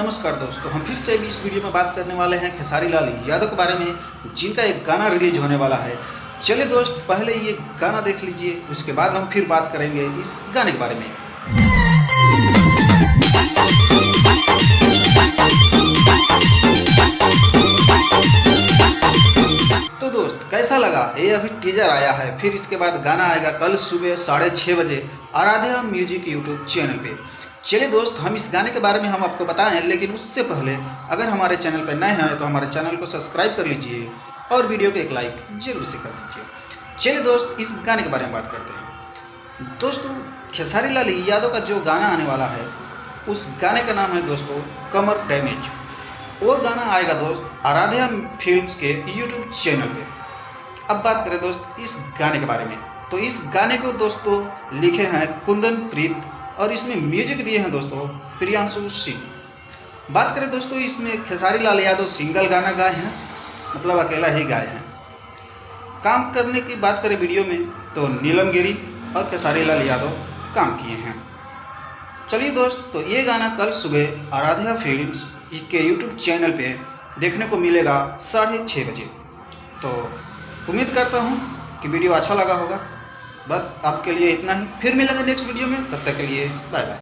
नमस्कार दोस्तों, हम फिर से भी इस वीडियो में बात करने वाले हैं खेसारी लाल यादव के बारे में, जिनका एक गाना रिलीज होने वाला है। चलिए दोस्त, पहले ये गाना देख लीजिए, उसके बाद हम फिर बात करेंगे इस गाने के बारे में। तो दोस्त, कैसा लगा? ये अभी टीजर आया है, फिर इसके बाद गाना आएगा कल सुबह 6:30 बजे आराध्या म्यूजिक यूट्यूब चैनल पे। चलिए दोस्त, हम इस गाने के बारे में हम आपको बताएं, लेकिन उससे पहले अगर हमारे चैनल पर नए हैं तो हमारे चैनल को सब्सक्राइब कर लीजिए और वीडियो को एक लाइक जरूर से कर दीजिए। चलिए दोस्त, इस गाने के बारे में बात करते हैं। दोस्तों, खेसारी लाल यादव का जो गाना आने वाला है, उस गाने का नाम है दोस्तों कमर डैमेज। वो गाना आएगा दोस्त आराध्या फिल्म्स के यूट्यूब चैनल पे। अब बात करें दोस्त इस गाने के बारे में, तो इस गाने को दोस्तों लिखे हैं कुंदन प्रीत और इसमें म्यूजिक दिए हैं दोस्तों प्रियांशु सिंह। बात करें दोस्तों, इसमें खेसारी लाल यादव सिंगल गाना गाए हैं, मतलब अकेला ही गाए हैं। काम करने की बात करें वीडियो में, तो नीलम गिरी और खेसारी लाल यादव काम किए हैं। चलिए दोस्त, तो ये गाना कल सुबह आराध्या फिल्म्स के यूट्यूब चैनल पे देखने को मिलेगा 6:30 बजे। तो उम्मीद करता हूँ कि वीडियो अच्छा लगा होगा। बस आपके लिए इतना ही, फिर मिलेंगे नेक्स्ट वीडियो में, तब तक के लिए बाय बाय।